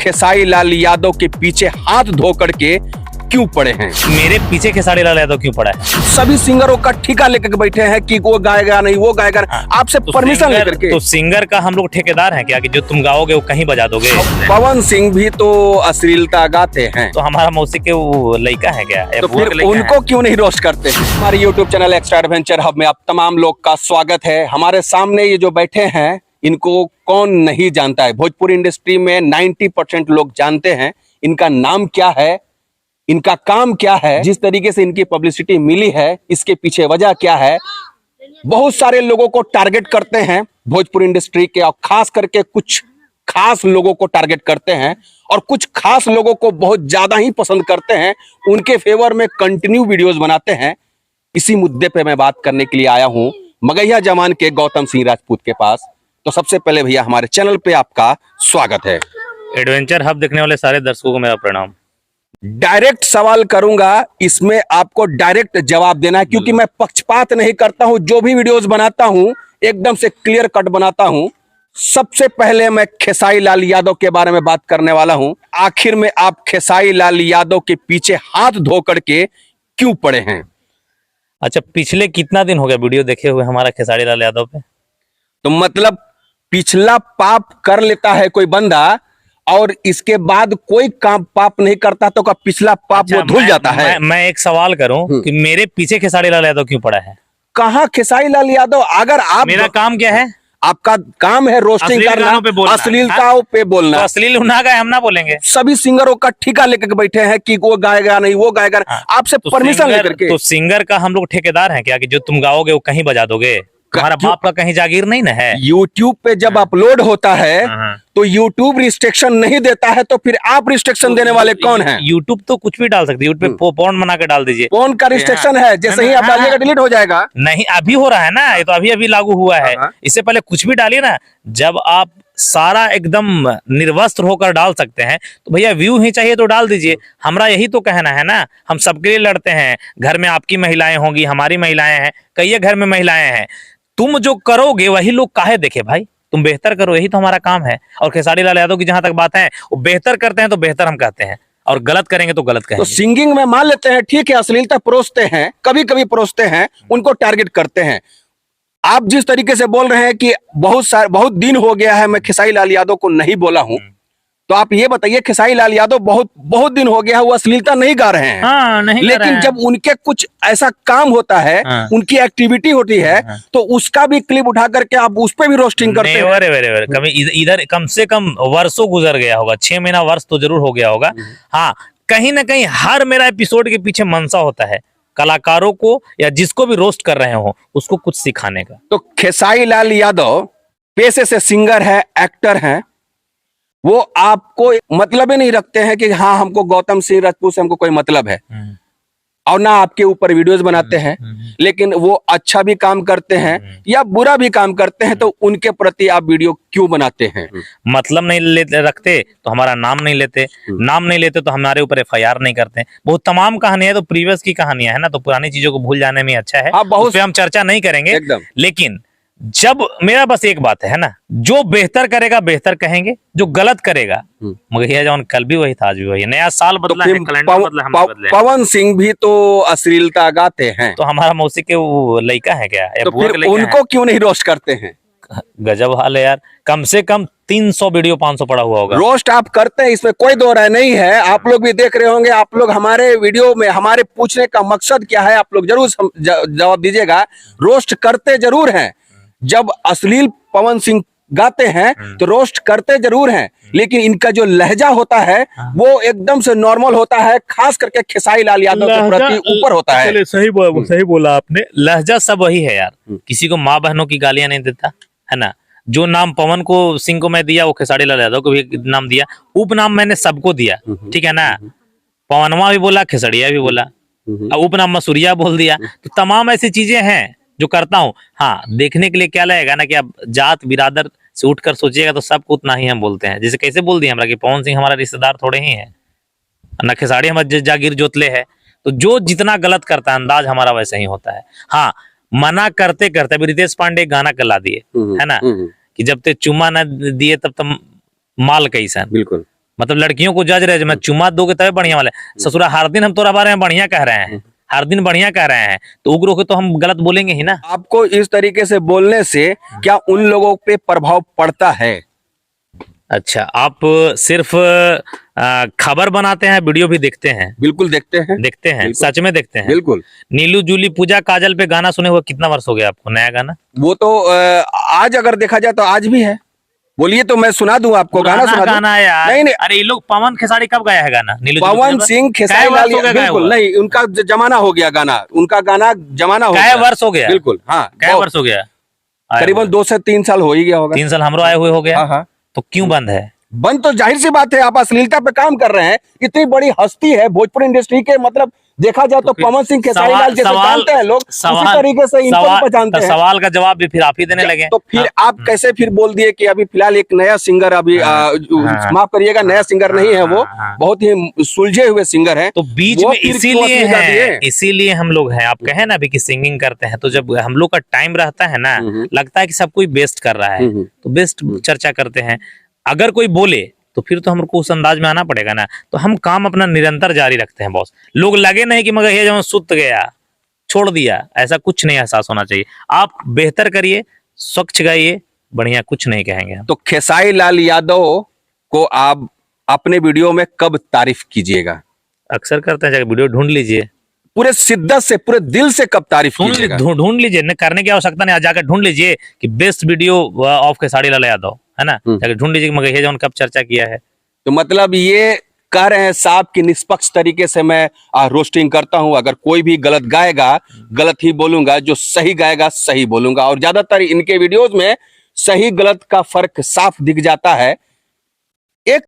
खेसारी लाल यादव के पीछे हाथ धो करके क्यों पड़े हैं? मेरे पीछे खेसारी लाल यादव क्यों पड़ा है? सभी सिंगरों का ठेका लेकर बैठे हैं कि वो गाएगा नहीं, वो गाएगा नहीं। आपसे परमिशन लेकर के। तो सिंगर का हम लोग ठेकेदार हैं क्या कि जो तुम गाओगे वो कहीं बजा दोगे? पवन सिंह भी तो अश्लीलता गाते हैं, तो हमारा मौसी के वो लड़का है क्या? तो फिर उनको क्यों नहीं रोस्ट करते? हमारे YouTube channel extra adventure hub में आप तमाम लोग का स्वागत है। हमारे सामने ये जो बैठे हैं इनको कौन नहीं जानता है? भोजपुरी इंडस्ट्री में 90% लोग जानते हैं। इनका नाम क्या है, इनका काम क्या है, जिस तरीके से इनकी पब्लिसिटी मिली है इसके पीछे वजह क्या है। बहुत सारे लोगों को टारगेट करते हैं भोजपुरी इंडस्ट्री के, और खास करके कुछ खास लोगों को टारगेट करते हैं, और कुछ खास लोगों को बहुत ज्यादा ही पसंद करते हैं, उनके फेवर में कंटिन्यू वीडियोस बनाते हैं। इसी मुद्दे पे मैं बात करने के लिए आया हूं मगहिया जमान के गौतम सिंह राजपूत के पास। तो सबसे पहले भैया हमारे चैनल पे आपका स्वागत है। एडवेंचर हब देखने वाले सारे दर्शकों को मेरा प्रणाम। डायरेक्ट सवाल करूंगा, इसमें आपको डायरेक्ट जवाब देना है, क्योंकि मैं पक्षपात नहीं करता हूं। जो भी वीडियोस बनाता हूं एकदम से क्लियर कट बनाता हूं। सबसे पहले मैं खेसारी लाल यादव के बारे में बात करने वाला हूं। आखिर में आप खेसारी लाल यादव के पीछे हाथ धो करके क्यों पड़े हैं? अच्छा, पिछले कितना दिन हो गया वीडियो देखे हुए हमारा खेसारी लाल यादव पे? तो मतलब पिछला पाप कर लेता है कोई बंदा और इसके बाद कोई काम पाप नहीं करता तो का पिछला पाप वो धुल जाता है। मैं एक सवाल करूं कि मेरे पीछे खेसारी लाल यादव क्यों पड़ा है? कहाँ खेसारी लाल यादव? अगर आप, मेरा काम क्या है? आपका काम है रोस्टिंग करना, अश्लीलताओं पे बोलना। तो अश्लील ना गाए हम ना बोलेंगे। सभी सिंगरों का ठेका लेकर बैठे हैं कि वो गाएगा नहीं, वो गाएगा नहीं। आपसे परमिशन लेकर के। तो सिंगर का हम लोग ठेकेदार हैं क्या कि जो तुम गाओगे वो कहीं बजा दोगे? हमारा बाप का कहीं जागीर नहीं ना है? यूट्यूब पे जब अपलोड होता है तो यूट्यूब रिस्ट्रिक्शन नहीं देता है, तो फिर आप रिस्ट्रिक्शन देने वाले कौन हैं? यूट्यूब तो कुछ भी डाल सकते है। यूट्यूब पे पॉर्न बना के डाल दीजिए। पॉर्न का रिस्ट्रिक्शन है, जैसे ही आप डालिएगा डिलीट हो जाएगा। नहीं, अभी हो रहा है ना, ये तो अभी अभी लागू हुआ है। इससे पहले कुछ भी डालिए ना। जब आप सारा एकदम निर्वस्त्र होकर डाल सकते हैं तो भैया व्यू ही चाहिए तो डाल दीजिए। हमारा यही तो कहना है ना, हम सबके लिए लड़ते हैं। घर में आपकी महिलाएं होंगी, हमारी महिलाएं हैं, कई घर में महिलाएं हैं। तुम जो करोगे वही लोग काहे देखे भाई? तुम बेहतर करो, यही तो हमारा काम है। और खेसारी लाल यादव की जहां तक बात है, वो बेहतर करते हैं तो बेहतर हम कहते हैं, और गलत करेंगे तो गलत कहेंगे। तो सिंगिंग में मान लेते हैं, ठीक है, अश्लीलता परोसते हैं, कभी कभी परोसते हैं, उनको टारगेट करते हैं। आप जिस तरीके से बोल रहे हैं कि बहुत दिन हो गया है मैं खेसारी लाल यादव को नहीं बोला हूं, तो आप ये बताइए, खेसारी लाल यादव बहुत दिन हो गया है वो अश्लीलता नहीं गा रहे हैं। हाँ, नहीं, लेकिन जब उनके कुछ ऐसा काम होता है, उनकी एक्टिविटी होती है, तो उसका भी क्लिप उठा करके आप उस पर भी रोस्टिंग करते हैं। कभी इधर कम से कम वर्षों गुजर गया होगा, 6 महीना वर्ष तो जरूर हो गया होगा। हाँ, कहीं ना कहीं हर मेरा एपिसोड के पीछे मनसा होता है कलाकारों को या जिसको भी रोस्ट कर रहे हो उसको कुछ सिखाने का। तो खेसारी लाल यादव पेशे से सिंगर है, एक्टर हैं, वो आपको मतलब ही नहीं रखते हैं कि हाँ हमको गौतम सिंह राजपूत से हमको कोई मतलब है, और ना आपके ऊपर वीडियोस बनाते हैं। लेकिन वो अच्छा भी काम करते हैं या बुरा भी काम करते हैं, तो उनके प्रति आप वीडियो क्यों बनाते हैं? मतलब नहीं रखते तो हमारा नाम नहीं लेते, नाम नहीं लेते तो हमारे ऊपर FIR नहीं करते। बहुत तमाम कहानियां तो प्रीवियस की कहानियां है ना, तो पुरानी चीजों को भूल जाने में अच्छा है। उस पे हम चर्चा नहीं करेंगे। लेकिन जब मेरा बस एक बात है ना, जो बेहतर करेगा बेहतर कहेंगे, जो गलत करेगा मगहिया जवान कल भी वही था आज भी वही। नया साल बदला है, कैलेंडर बदला, हम बदले। पवन सिंह भी तो अश्लीलता गाते हैं, तो हमारा मौसी के वो लड़का है क्या? तो फिर उनको क्यों नहीं रोस्ट करते हैं? गजब हाल है यार। कम से कम 300 वीडियो 500 पड़ा हुआ होगा। रोस्ट आप करते हैं, इसमें कोई दो राय नहीं है। आप लोग भी देख रहे होंगे। आप लोग हमारे वीडियो में हमारे पूछने का मकसद क्या है, आप लोग जरूर जवाब दीजिएगा। रोस्ट करते जरूर हैं, जब अश्लील पवन सिंह गाते हैं तो रोस्ट करते जरूर हैं, लेकिन इनका जो लहजा होता है वो एकदम से नॉर्मल होता है, खास करके खेसारी लाल यादव के प्रति ऊपर होता है। सही बोला आपने। लहजा सब वही है यार। किसी को माँ बहनों की गालियां नहीं देता है ना। जो नाम पवन को सिंह को मैं दिया वो खेसारी लाल यादव को भी नाम दिया। उपनाम मैंने सबको दिया, ठीक है ना। पवनवा भी बोला, खेसड़िया भी बोला, उपनाम मसूरिया बोल दिया। तो तमाम ऐसी चीजें हैं जो करता हूँ। हाँ, देखने के लिए क्या लगेगा ना कि आप जात बिरादर से उठकर सोचिएगा तो सबको उतना ही हम बोलते हैं। जैसे कैसे बोल दिया हमरा कि पवन सिंह हमारा रिश्तेदार थोड़े ही है ना, खेसारी हमारे जागीर जोतले है। तो जो जितना गलत करता है अंदाज हमारा वैसे ही होता है। हाँ, मना करते करते अभी रितेश पांडे गाना कला दिए है ना कि जब ते चुम्मा न दिए तब तक माल कैसा। बिल्कुल। मतलब लड़कियों को जज रहे, मैं चुम्मा दोगे तभी बढ़िया वाले, ससुरा हर दिन हम तोरा बारे में बढ़िया कह रहे हैं, हर दिन बढ़िया कह रहे हैं, तो उग्र होके तो हम गलत बोलेंगे ही ना। आपको इस तरीके से बोलने से क्या उन लोगों पे प्रभाव पड़ता है? अच्छा, आप सिर्फ खबर बनाते हैं, वीडियो भी देखते हैं? बिल्कुल देखते हैं, देखते हैं, बिल्कुल। सच में देखते हैं। बिल्कुल। नीलू जूली पूजा काजल पे गाना सुने हुए कितना वर्ष हो गया आपको, नया गाना? वो तो आज अगर देखा जाए तो आज भी है। बोलिए तो मैं सुना दूं आपको, गाना पुराना सुना दूं? गाना है यार। नहीं नहीं, अरे ये लोग पवन खेसारी कब गाया है गाना? नीलू जूली पवन पूजा सिंह का? खेसारी कै लाल वर्ष हो गया गाया बिल्कुल हुआ? नहीं, उनका जमाना हो गया गाना, उनका गाना जमाना हो कै गया। वर्ष हो गया? बिल्कुल, हाँ, कै वर्ष हो गया? आए करीबन हुए। 2 से 3 साल हो ही गया होगा। 3 साल हमरो आए हुए हो गया। हाँ हाँ। तो क्यों बंद है? बंद तो जाहिर सी बात है, आप अश्लीलता पे काम कर रहे हैं, इतनी बड़ी हस्ती है भोजपुर इंडस्ट्री के, मतलब देखा जाए तो फिर पवन सिंह खेसारी लाल जैसे जानते हैं लोग, उसी तरीके से इनको भी पहचानते हैं। सवाल का जवाब भी फिर आप ही देने लगे। तो फिर आप कैसे फिर बोल दिए कि अभी फिलहाल एक नया सिंगर, अभी माफ करिएगा, नया सिंगर नहीं है वो, बहुत ही सुलझे हुए सिंगर है। तो बीच वो में फिर क्यों इसीलिए असुविधा दिए? है, इसीलिए हम लोग हैं। आप कहे ना अभी कि सिंगिंग करते हैं, तो जब हम लोग का टाइम रहता है ना, लगता है कि सब कोई बेस्ट कर रहा है, तो बेस्ट चर्चा करते हैं। अगर कोई बोले तो फिर तो हमको उस अंदाज में आना पड़ेगा ना, तो हम काम अपना निरंतर जारी रखते हैं बॉस। लोग लगे नहीं कि मगर ये जो सुत गया छोड़ दिया, ऐसा कुछ नहीं एहसास होना चाहिए। आप बेहतर करिए, स्वच्छ गाइए, बढ़िया, कुछ नहीं कहेंगे हम। तो खेसारी लाल यादव को आप अपने वीडियो में कब तारीफ कीजिएगा? अक्सर करते हैं, जाकर वीडियो ढूंढ लीजिए, पूरे शिद्दत से, पूरे दिल से कब तारीफ कीजिएगा? ढूंढ लीजिए, न करने की आवश्यकता नहीं, जाकर ढूंढ लीजिए कि best video of Khesari Lal Yadav, है ना, जाकर ढूंढ लीजिए कि मगर ये जो कब चर्चा किया है। तो मतलब ये कह रहे हैं साहब कि निष्पक्ष तरीके से मैं रोस्टिंग करता हूं, अगर कोई भी गलत गाएगा गलत ही बोलूंगा, जो सही गाएगा सही बोलूंगा। और ज्यादातर इनके वीडियोस में सही गलत का फर्क साफ दिख जाता है।